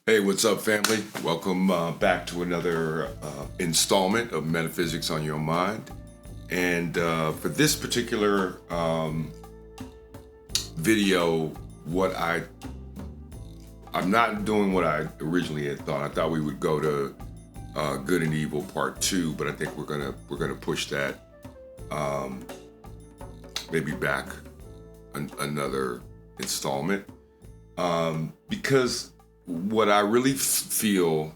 Hey, what's up, family? Welcome back to another installment of Metaphysics on Your Mind. And for this particular video, I'm not doing what I originally had thought. I thought we would go to Good and Evil Part 2, but I think we're gonna push that maybe back another installment because what I really feel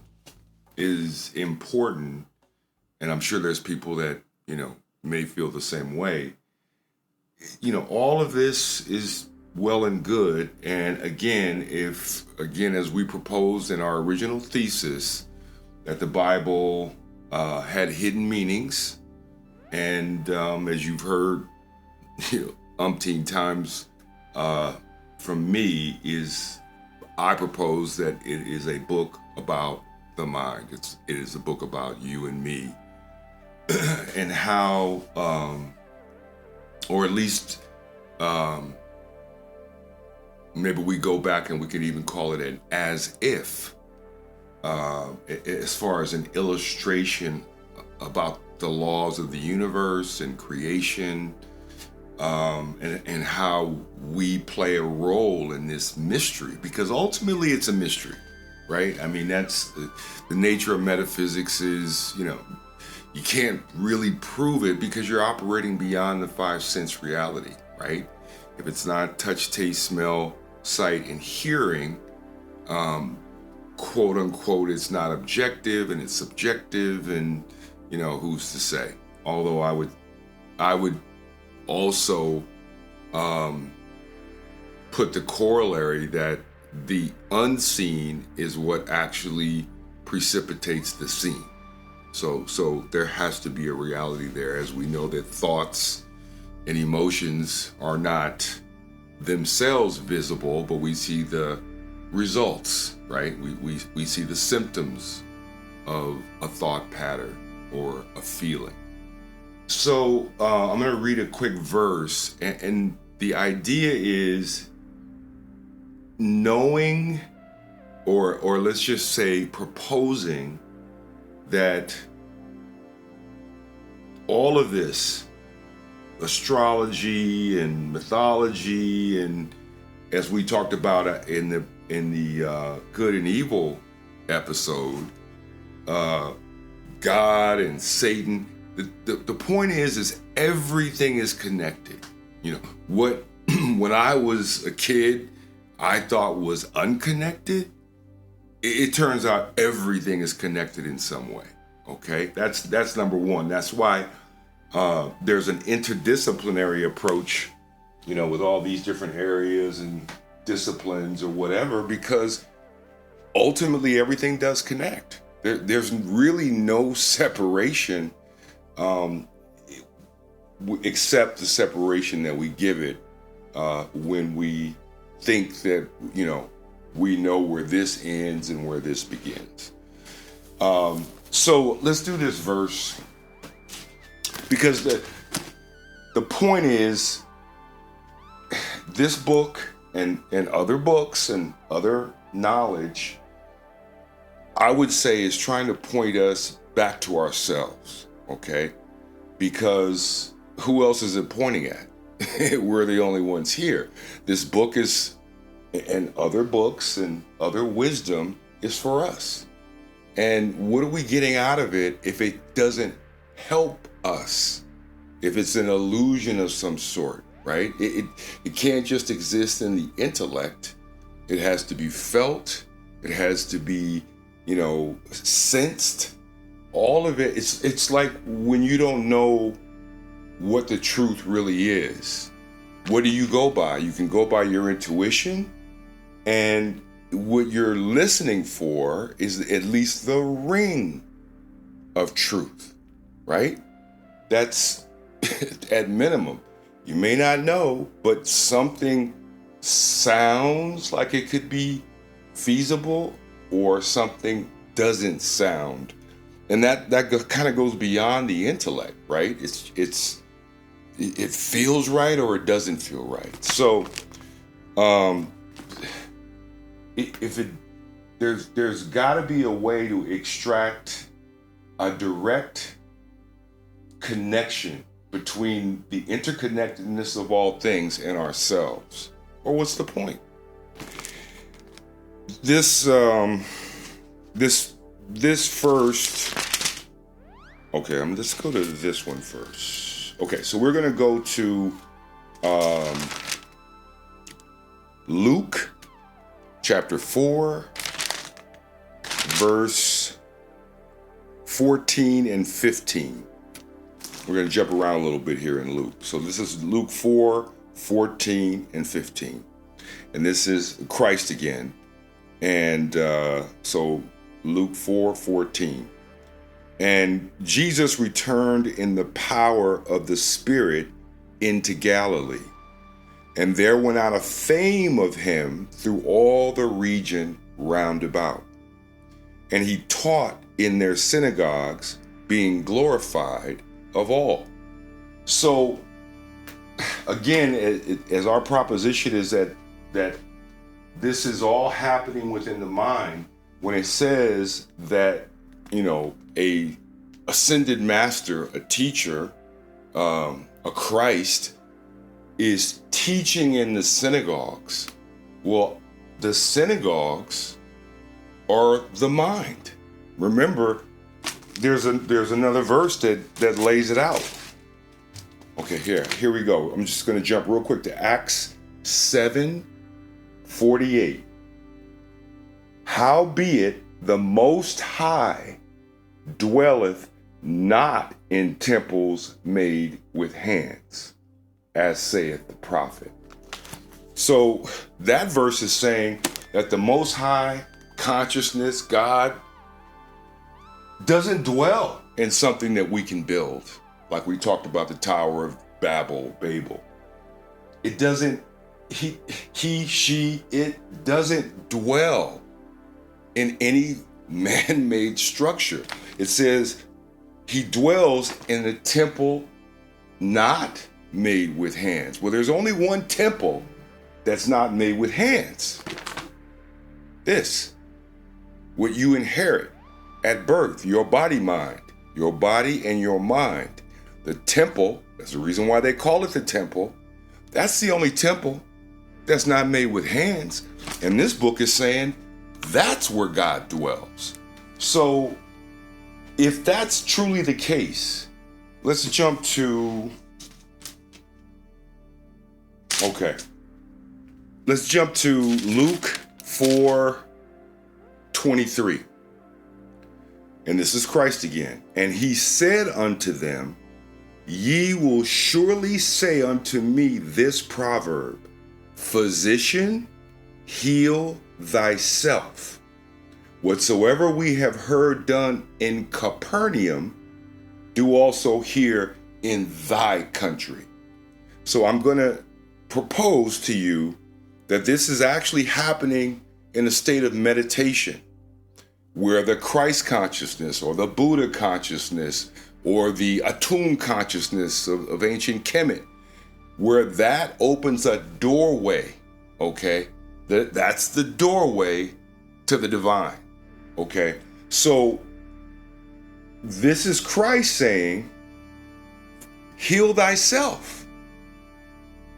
is important, and I'm sure there's people that, may feel the same way. All of this is well and good. And again, as we proposed in our original thesis, that the Bible had hidden meanings. And as you've heard umpteen times from me, I propose that it is a book about the mind. It is a book about you and me, and how, or at least maybe we go back and we could even call it an as if, as far as an illustration about the laws of the universe and creation, and how we play a role in this mystery, because ultimately it's a mystery, right? I mean, that's the nature of metaphysics is, you can't really prove it because you're operating beyond the five sense reality, right? If it's not touch, taste, smell, sight, and hearing, quote unquote, it's not objective and it's subjective, and who's to say? Although I would also put the corollary that the unseen is what actually precipitates the seen. So there has to be a reality there, as we know that thoughts and emotions are not themselves visible, but we see the results, right? We see the symptoms of a thought pattern or a feeling. So I'm going to read a quick verse, and the idea is knowing, or let's just say proposing, that all of this astrology and mythology, and as we talked about in the Good and Evil episode, God and Satan. The point is everything is connected. What when I was a kid, I thought was unconnected. It turns out everything is connected in some way. Okay, that's number one. That's why there's an interdisciplinary approach, with all these different areas and disciplines or whatever, because ultimately everything does connect. There's really no separation, except the separation that we give it when we think that we know where this ends and where this begins. So let's do this verse, because the point is, this book and other books and other knowledge, I would say, is trying to point us back to ourselves, okay? Because who else is it pointing at? We're the only ones here. This book is, and other books and other wisdom is for us. And what are we getting out of it if it doesn't help us? If it's an illusion of some sort, right? It can't just exist in the intellect. It has to be felt. It has to be, sensed. All of it. It's like when you don't know what the truth really is. What do you go by? You can go by your intuition, and what you're listening for is at least the ring of truth, right? That's at minimum. You may not know, but something sounds like it could be feasible, or something doesn't sound. And that kind of goes beyond the intellect, right? It feels right or it doesn't feel right. So if there's got to be a way to extract a direct connection between the interconnectedness of all things and ourselves. Or what's the point? This first. Okay, let's go to this one first. Okay, so we're gonna go to Luke chapter 4, verse 14 and 15. We're going to jump around a little bit here in Luke. So this is Luke 4, 14 and 15. And this is Christ again. And so Luke 4, 14. And Jesus returned in the power of the Spirit into Galilee. And there went out a fame of him through all the region round about. And he taught in their synagogues, being glorified of all. So, again, as our proposition is that this is all happening within the mind, when it says that, a ascended master, a teacher, a Christ, is teaching in the synagogues. Well, the synagogues are the mind. Remember, there's another verse that lays it out. Okay, here we go. I'm just going to jump real quick to Acts 7:48. Howbeit the Most High dwelleth not in temples made with hands, as saith the prophet. So that verse is saying that the Most High consciousness, God, doesn't dwell in something that we can build. Like we talked about the Tower of Babel. It doesn't, it doesn't dwell in any man-made structure. It says he dwells in a temple not made with hands. Well, there's only one temple that's not made with hands. This, what you inherit at birth, your body and your mind. The temple, that's the reason why they call it the temple. That's the only temple that's not made with hands. And this book is saying that's where God dwells. So if that's truly the case, let's jump to, let's jump to Luke 4:23. And this is Christ again. And he said unto them, ye will surely say unto me this proverb, Physician, heal thyself. Whatsoever we have heard done in Capernaum, do also here in thy country. So I'm going to propose to you that this is actually happening in a state of meditation, where the Christ consciousness or the Buddha consciousness or the Atum consciousness of ancient Kemet, where that opens a doorway, okay? That's the doorway to the divine, okay? So this is Christ saying, heal thyself.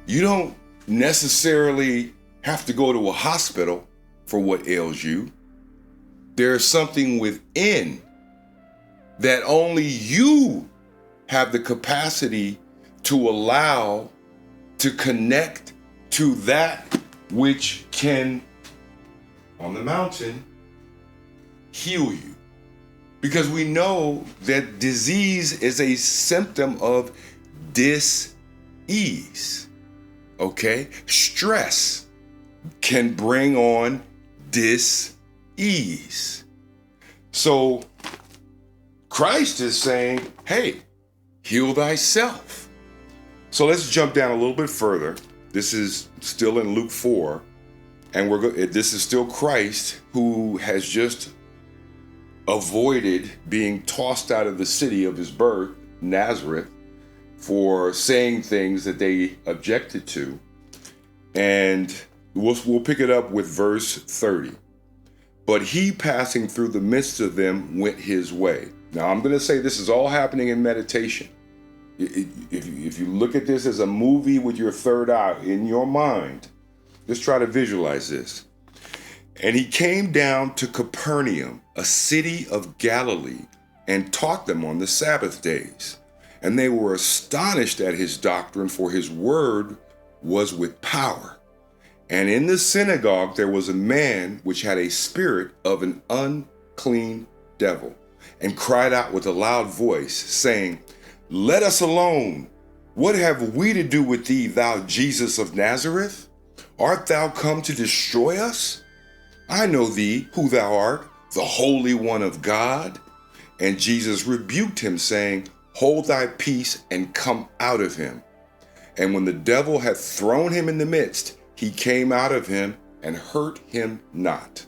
You don't necessarily have to go to a hospital for what ails you. There's something within that only you have the capacity to allow to connect to that which can, on the mountain, heal you. Because we know that disease is a symptom of dis-ease, okay? Stress can bring on dis-ease. So Christ is saying, hey, heal thyself. So let's jump down a little bit further. This is still in Luke 4, and this is still Christ, who has just avoided being tossed out of the city of his birth, Nazareth, for saying things that they objected to. And we'll pick it up with verse 30. But he, passing through the midst of them, went his way. Now, I'm going to say this is all happening in meditation. If you look at this as a movie with your third eye in your mind, just try to visualize this. And he came down to Capernaum, a city of Galilee, and taught them on the Sabbath days. And they were astonished at his doctrine, for his word was with power. And in the synagogue there was a man which had a spirit of an unclean devil, and cried out with a loud voice, saying, Let us alone. What have we to do with thee, thou Jesus of Nazareth? Art thou come to destroy us? I know thee, who thou art, the Holy One of God. And Jesus rebuked him, saying, Hold thy peace, and come out of him. And when the devil had thrown him in the midst, he came out of him and hurt him not.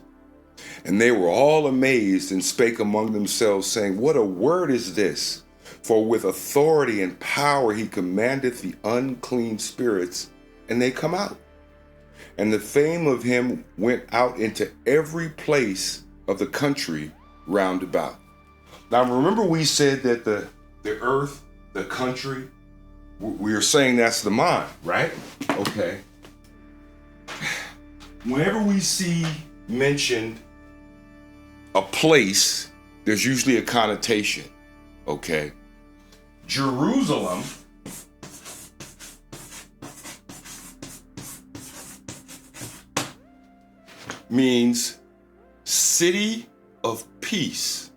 And they were all amazed and spake among themselves, saying, What a word is this? For with authority and power he commandeth the unclean spirits, and they come out. And the fame of him went out into every place of the country round about. Now remember, we said that the earth, the country, we are saying that's the mind, right? Okay. Whenever we see mentioned a place, there's usually a connotation, okay? Jerusalem means city of peace,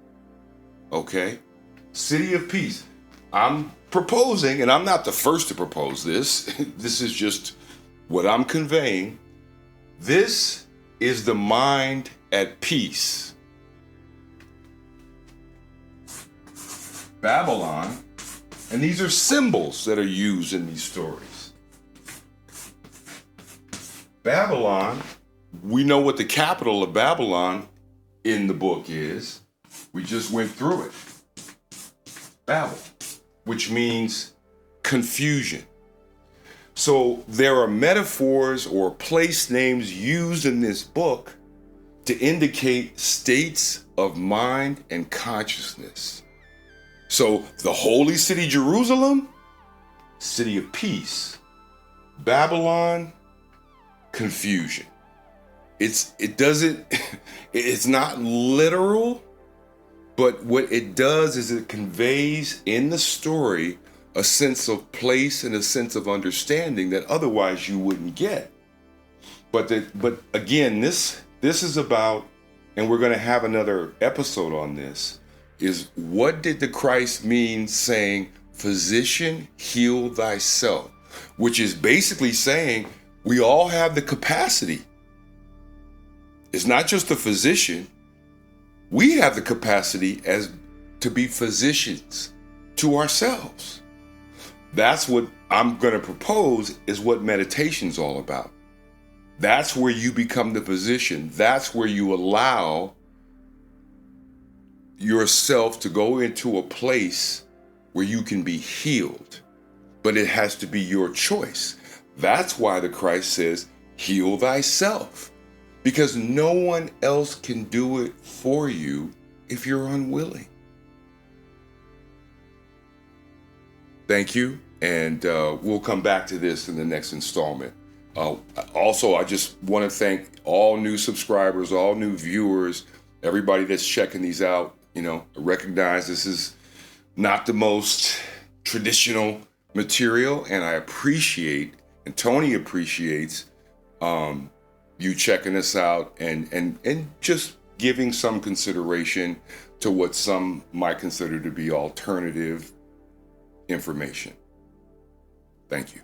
okay? City of peace. I'm proposing, and I'm not the first to propose this, this is just what I'm conveying. This is the mind at peace. Babylon, and these are symbols that are used in these stories. Babylon, we know what the capital of Babylon in the book is. We just went through it. Babel, which means confusion. So there are metaphors or place names used in this book to indicate states of mind and consciousness. So the holy city Jerusalem, city of peace. Babylon, confusion. It's not literal, but what it does is it conveys in the story a sense of place and a sense of understanding that otherwise you wouldn't get. But again, this is about, and we're going to have another episode on this, is what did the Christ mean saying, physician, heal thyself? Which is basically saying we all have the capacity. It's not just the physician. We have the capacity as to be physicians to ourselves. That's what I'm going to propose, is what meditation's all about. That's where you become the physician. That's where you allow yourself to go into a place where you can be healed. But it has to be your choice. That's why the Christ says, heal thyself. Because no one else can do it for you if you're unwilling. Thank you, and we'll come back to this in the next installment. Also, I just want to thank all new subscribers, all new viewers, everybody that's checking these out. You know, I recognize this is not the most traditional material, and I appreciate, and Tony appreciates, you checking us out and just giving some consideration to what some might consider to be alternative information. Thank you.